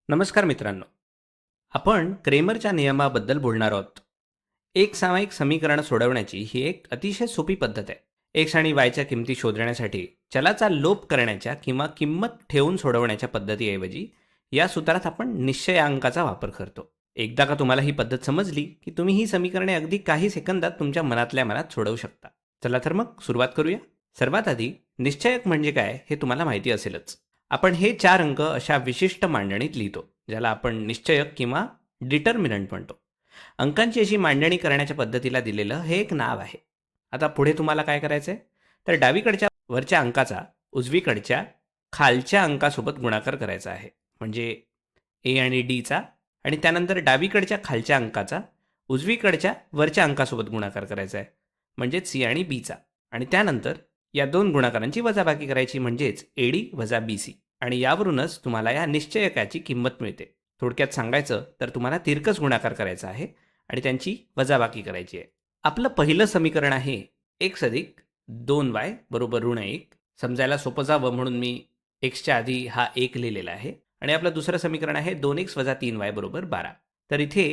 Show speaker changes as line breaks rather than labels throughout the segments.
नमस्कार मित्रांनो. आपण क्रेमरच्या नियमाबद्दल बोलणार आहोत. एक सामायिक समीकरण सोडवण्याची ही एक अतिशय सोपी पद्धत आहे. एक्स आणि वायच्या किमती शोधण्यासाठी चलाचा लोप करण्याच्या किंवा किंमत ठेवून सोडवण्याच्या पद्धतीऐवजी या सूत्रात आपण निश्चयांकाचा वापर करतो. एकदा का तुम्हाला ही पद्धत समजली की तुम्ही ही समीकरणे अगदी काही सेकंदात तुमच्या मनातल्या मनात सोडवू शकता. चला तर मग सुरुवात करूया. सर्वात आधी निश्चयक म्हणजे काय हे तुम्हाला माहिती असेलच. आपण हे 4 अंक अशा विशिष्ट मांडणीत लिहितो, ज्याला आपण निश्चयक किंवा डिटर्मिनंट म्हणतो. अंकांची अशी मांडणी करण्याच्या पद्धतीला दिलेलं हे एक नाव आहे. आता पुढे तुम्हाला काय करायचं आहे, तर डावीकडच्या वरच्या अंकाचा उजवीकडच्या खालच्या अंकासोबत गुणाकार करायचा आहे. म्हणजे ए आणि डीचा, आणि त्यानंतर डावीकडच्या खालच्या अंकाचा उजवीकडच्या वरच्या अंकासोबत गुणाकार करायचा आहे, म्हणजेच सी आणि बीचा. आणि त्यानंतर या दोन गुणाकारांची वजाबाकी करायची, म्हणजेच एडी वजा बी सी. आणि यावरूनच तुम्हाला या निश्चयकाची किंमत मिळते. थोडक्यात सांगायचं तर तुम्हाला तिरकस गुणाकार करायचा आहे आणि त्यांची वजाबाकी करायची आहे. आपलं पहिलं समीकरण आहे एक्स अधिक 2y बरोबर ऋण 1. समजायला सोपं जावं म्हणून मी एक्सच्या आधी हा 1 लिहिलेला आहे. आणि आपलं दुसरं समीकरण आहे 2x वजा 3y बरोबर 12. तर इथे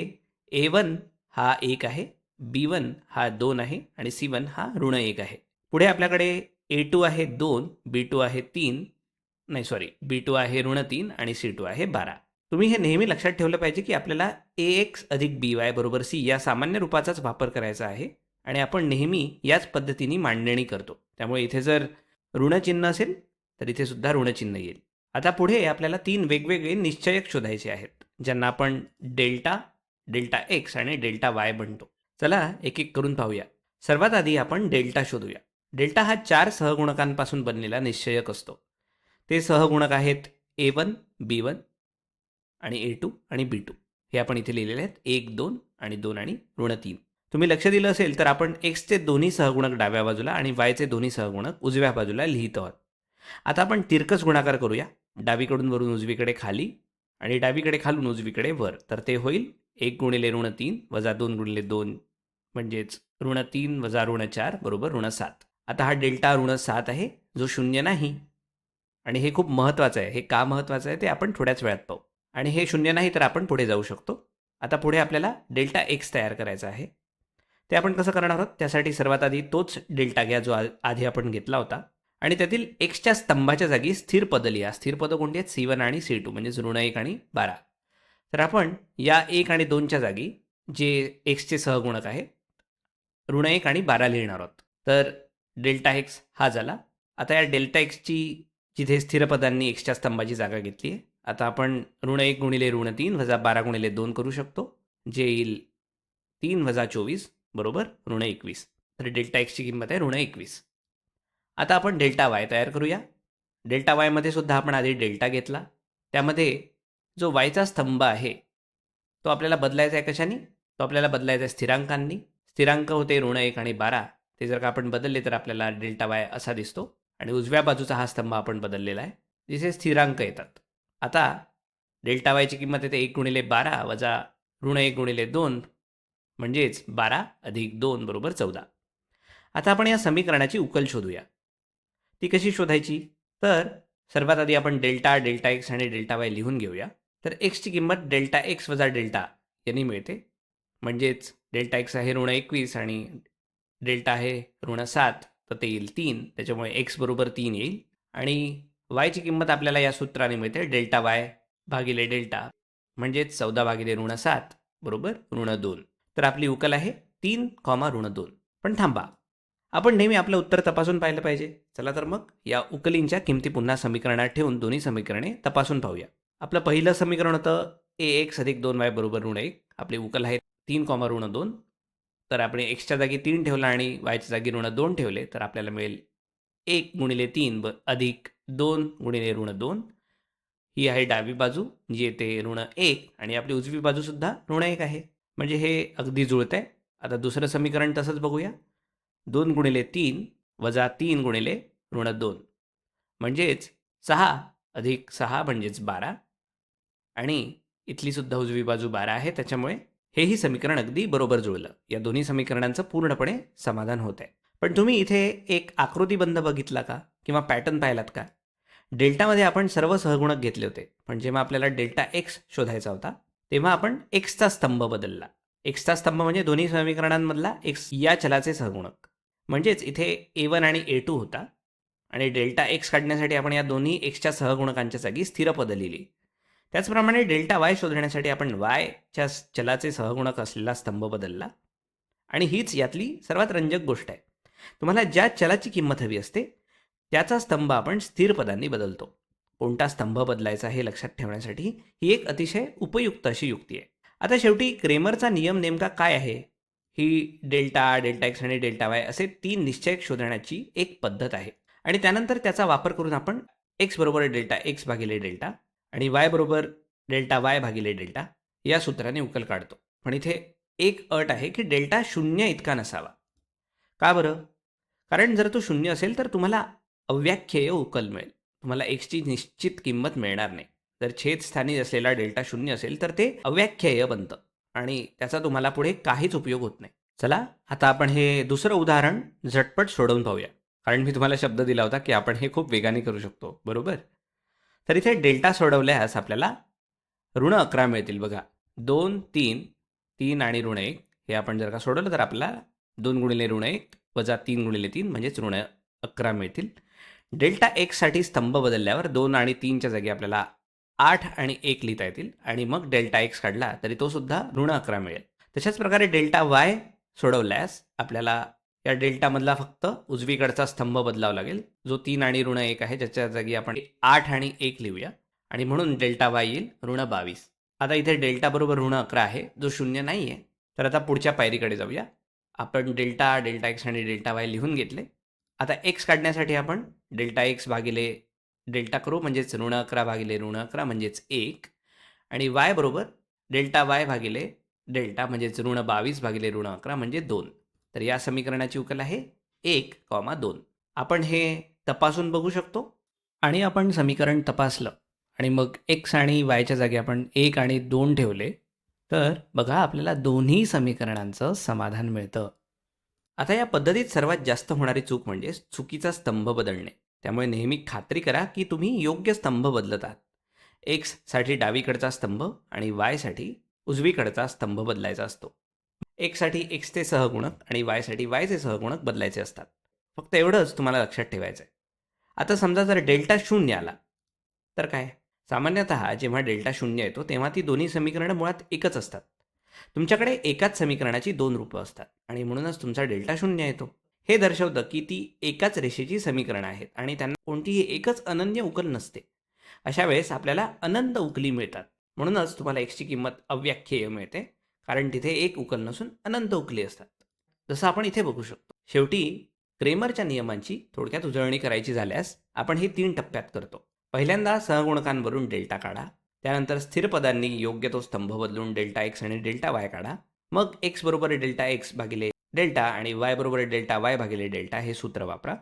a1 हा 1 आहे, b1 हा 2 आहे आणि c1 हा ऋण 1 आहे. पुढे आपल्याकडे a2 आहे 2, b2 आहे 3, नाही सॉरी, b2 आहे ऋण 3 आणि c2 आहे 12. तुम्ही हे नेहमी लक्षात ठेवलं पाहिजे की आपल्याला ax अधिक by बरोबर c या सामान्य रूपाचाच वापर करायचा आहे आणि आपण नेहमी याच पद्धतीने मांडणी करतो. त्यामुळे इथे जर ऋणचिन्ह असेल तर इथे सुद्धा ऋणचिन्ह येईल. आता पुढे आपल्याला 3 वेगवेगळे निश्चयक शोधायचे आहेत, ज्यांना आपण डेल्टा, डेल्टा एक्स आणि डेल्टा वाय म्हणतो. चला एक एक करून पाहूया. सर्वात आधी आपण डेल्टा शोधूया. डेल्टा हा 4 सहगुणकांपासून बनलेला निश्चयक असतो. ते सहगुणक आहेत a1, b1 आणि a2 आणि b2. हे आपण इथे लिहिलेले आहेत 1, 2 आणि 2 आणि ऋण 3. तुम्ही लक्ष दिलं असेल तर आपण एक्सचे दोन्ही सहगुणक डाव्या बाजूला आणि वायचे दोन्ही सहगुणक उजव्या बाजूला लिहित आहोत. आता आपण तिरकस गुणाकार करूया. डावीकडून वरून उजवीकडे खाली आणि डावीकडे खालून उजवीकडे वर. तर ते होईल 1 गुणिले ऋण 3 वजा 2 गुणिले 2, म्हणजेच ऋण 3 वजा ऋण 4 बरोबर ऋण 7. आता हा डेल्टा ऋण 7 आहे, जो शून्य नाही. आणि हे खूप महत्त्वाचं आहे. हे का महत्त्वाचं आहे ते आपण थोड्याच वेळात पाहू. आणि हे शून्य नाही तर आपण पुढे जाऊ शकतो. आता पुढे आपल्याला डेल्टा एक्स तयार करायचा आहे. ते आपण कसं करणार आहोत, त्यासाठी सर्वात आधी तोच डेल्टा घ्या जो आधी आपण घेतला होता आणि त्यातील एक्सच्या स्तंभाच्या जागी स्थिर पदं लिहा. स्थिर पदं कोणती आहेत? C1 आणि C2, म्हणजेच ऋण 1 आणि 12. तर आपण या 1 आणि 2च्या जागी जे एक्सचे सहगुणक आहे ऋण 1 आणि 12 लिहिणार आहोत. तर डेल्टा एक्स हा झाला. आता या डेल्टा एक्सची जिथे स्थिर पदांनी एक्सच्या स्तंभाची जागा घेतली आहे, आता आपण ऋण 1 गुणिले ऋण 3 वजा 12 गुणिले 2 करू शकतो, जे येईल 3 वजा 24 बरोबर ऋण 21. तर डेल्टा एक्सची किंमत आहे ऋण 21. आता आपण डेल्टा वाय तयार करूया. डेल्टा वायमध्ये सुद्धा आपण आधी डेल्टा घेतला. त्यामध्ये जो वायचा स्तंभ आहे तो आपल्याला बदलायचा आहे कशाने? तो आपल्याला बदलायचा आहे स्थिरांकांनी. स्थिरांक होते ऋण 1 आणि 12. ते जर का आपण बदलले तर आपल्याला डेल्टा वाय असा दिसतो. आणि उजव्या बाजूचा हा स्तंभ आपण बदललेला आहे, जिथे स्थिरांक येतात. आता डेल्टा वायची किंमत येते 1 गुणिले 12 वजा ऋण 1 गुणिले 2, म्हणजेच 12 अधिक 2 बरोबर 14. आता आपण या समीकरणाची उकल शोधूया. ती कशी शोधायची? तर सर्वात आधी आपण डेल्टा, डेल्टा एक्स आणि डेल्टा वाय लिहून घेऊया. तर एक्सची किंमत डेल्टा एक्स वजा डेल्टा यांनी मिळते, म्हणजेच डेल्टा एक्स आहे ऋण 21 आणि डेल्टा आहे ऋण 7, तर ते येईल 3. त्याच्यामुळे एक्स बरोबर 3 येईल. आणि वायची किंमत आपल्याला या सूत्राने मिळते डेल्टा वाय भागिले डेल्टा, म्हणजेच 14 भागिले ऋण 7 बरोबर ऋण 2. तर आपली उकल आहे 3, ऋण 2. पण थांबा, आपण नेहमी आपलं उत्तर तपासून पाहिलं पाहिजे. चला तर मग या उकलींच्या किमती पुन्हा समीकरणात ठेवून दोन्ही समीकरणे तपासून पाहूया. आपलं पहिलं समीकरण होतं ax अधिक 2y बरोबर ऋण 1. आपली उकल आहे 3, ऋण 2. तर आपण एक्सच्या जागी 3 ठेवला आणि वायच्या जागी ऋण 2 ठेवले तर आपल्याला मिळेल 1 गुणिले 3 अधिक 2 गुणिले ऋण 2. ही आहे डावी बाजू, जी येते ऋण 1, आणि आपली उजवी बाजूसुद्धा ऋण 1 आहे. म्हणजे हे अगदी जुळत आहे. आता दुसरं समीकरण तसंच बघूया. 2 गुणिले 3 वजा 3 गुणिले ऋण 2, म्हणजेच 6 अधिक 6 म्हणजेच 12. आणि इथली सुद्धा उजवी बाजू 12 आहे, त्याच्यामुळे हेही समीकरण अगदी बरोबर जुळलं. या दोन्ही समीकरणांचं पूर्णपणे समाधान होत आहे. पण तुम्ही इथे एक आकृतीबंध बघितला का? किंवा पॅटर्न पाहिलात का? डेल्टामध्ये आपण सर्व सहगुणक घेतले होते, पण जेव्हा आपल्याला डेल्टा एक्स शोधायचा होता तेव्हा आपण एक्सचा स्तंभ बदलला. एक्सचा स्तंभ म्हणजे दोन्ही समीकरणांमधला एक्स या चलाचे सहगुणक. म्हणजेच इथे A1 आणि A2 होता आणि डेल्टा एक्स काढण्यासाठी आपण या दोन्ही एक्सच्या सहगुणकांच्या जागी स्थिर पद लिहिली. त्याचप्रमाणे डेल्टा वाय शोधण्यासाठी आपण वायच्या चलाचे सहगुणक असलेला स्तंभ बदलला. आणि हीच यातली सर्वात रंजक गोष्ट आहे. तुम्हाला ज्या चलाची किंमत हवी असते त्याचा स्तंभ आपण स्थिर पदांनी बदलतो. कोणता स्तंभ बदलायचा हे लक्षात ठेवण्यासाठी ही एक अतिशय उपयुक्त अशी युक्ती आहे. आता शेवटी क्रेमरचा नियम नेमका काय आहे? ही डेल्टा, डेल्टा एक्स आणि डेल्टा वाय असे 3 निश्चयक शोधण्याची एक पद्धत आहे. आणि त्यानंतर त्याचा वापर करून आपण एक्स बरोबर डेल्टा एक्स भागिले डेल्टा आणि वाय बरोबर डेल्टा वाय भागिले डेल्टा या सूत्राने उकल काढतो. पण इथे एक अट आहे की डेल्टा 0 इतका नसावा. का बरं? कारण जर तो 0 असेल तर तुम्हाला अव्याख्येय उकल मिळेल. तुम्हाला एक्सची निश्चित किंमत मिळणार नाही. जर छेदस्थानी असलेला डेल्टा 0 असेल तर ते अव्याख्येय बनतं आणि त्याचा तुम्हाला पुढे काहीच उपयोग होत नाही. चला आता आपण हे दुसरं उदाहरण झटपट सोडवून पाहूया. कारण मी तुम्हाला शब्द दिला होता की आपण हे खूप वेगाने करू शकतो, बरोबर? तर इथे डेल्टा सोडवल्यास आपल्याला ऋण 11 मिळतील बघा. 2, 3, 3 आणि ऋण 1 हे आपण जर का सोडवलं तर आपल्याला 2 गुणिले ऋण 1 वजा 3 गुणिले 3 म्हणजेच ऋण 11 मिळतील. डेल्टा एक्ससाठी स्तंभ बदलल्यावर 2 आणि 3च्या जागी आपल्याला 8 आणि 1 लिहिता येतील आणि मग डेल्टा एक्स काढला तरी तो सुद्धा ऋण 11 मिळेल. तशाच प्रकारे डेल्टा वाय सोडवल्यास आपल्याला या डेल्टामधला फक्त उजवीकडचा स्तंभ बदलावा लागेल, जो 3 आणि ऋण 1 आहे, ज्याच्या जागी आपण 8 आणि 1 लिहूया आणि म्हणून डेल्टा वाय येईल ऋण 22. आता इथे डेल्टा बरोबर ऋण 11 आहे, जो 0 नाही आहे. तर आता पुढच्या पायरीकडे जाऊया. आपण डेल्टा, डेल्टा एक्स आणि डेल्टा वाय लिहून घेतले. आता एक्स काढण्यासाठी आपण डेल्टा एक्स भागिले डेल्टा करू, म्हणजेच ऋण 11 भागिले ऋण 11 म्हणजेच 1 आणि वाय बरोबर डेल्टा वाय भागिले डेल्टा म्हणजेच ऋण 22 भागिले ऋण 11 म्हणजे 2. तर या समीकरणाची उकल आहे 1,2. आपण हे तपासून बघू शकतो आणि आपण समीकरण तपासलं आणि मग एक्स आणि वायच्या जागी आपण 1 आणि 2 ठेवले तर बघा आपल्याला दोन्ही समीकरणांचं समाधान मिळतं. आता या पद्धतीत सर्वात जास्त होणारी चूक म्हणजे चुकीचा स्तंभ बदलणे. त्यामुळे नेहमी खात्री करा की तुम्ही योग्य स्तंभ बदलत आहात. एक्ससाठी डावीकडचा स्तंभ आणि वायसाठी उजवीकडचा स्तंभ बदलायचा असतो. एक्ससाठी एक्सचे सहगुणक आणि वायसाठी वायचे सहगुणक बदलायचे असतात. फक्त एवढंच तुम्हाला लक्षात ठेवायचं आहे. आता समजा जर डेल्टा 0 आला तर काय? सामान्यतः जेव्हा डेल्टा 0 येतो तेव्हा ती दोन्ही समीकरणं मुळात एकच असतात. तुमच्याकडे एकाच समीकरणाची 2 रूपं असतात आणि म्हणूनच तुमचा डेल्टा 0 येतो. हे दर्शवतं की ती एकाच रेषेची समीकरणं आहेत आणि त्यांना कोणतीही एकच अनन्य उकल नसते. अशा वेळेस आपल्याला अनंत उकली मिळतात. म्हणूनच तुम्हाला एक्सची किंमत अव्याख्येय मिळते, कारण तिथे एक उकल नसून अनंत उकली असतात. जसं आपण इथे बघू शकतो. शेवटी क्रेमरच्या नियमांची थोडक्यात उजळणी करायची झाल्यास आपण हे 3 टप्प्यात करतो. पहिल्यांदा सहगुणकांवरून डेल्टा काढा. त्यानंतर स्थिर पदांनी योग्य तो स्तंभ बदलून डेल्टा एक्स आणि डेल्टा वाय काढा. मग एक्स बरोबर डेल्टा एक्स भागिले डेल्टा आणि वाय बरोबर डेल्टा वाय भागिले डेल्टा हे सूत्र वापरा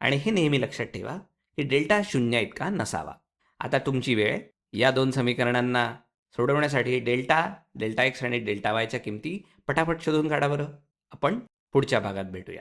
आणि हे नेहमी लक्षात ठेवा की डेल्टा 0 इतका नसावा. आता तुमची वेळ. या 2 समीकरणांना सोडवण्यासाठी डेल्टा, डेल्टा एक्स आणि डेल्टा वायच्या किमती पटापट शोधून काढा बरं. आपण पुढच्या भागात भेटूया.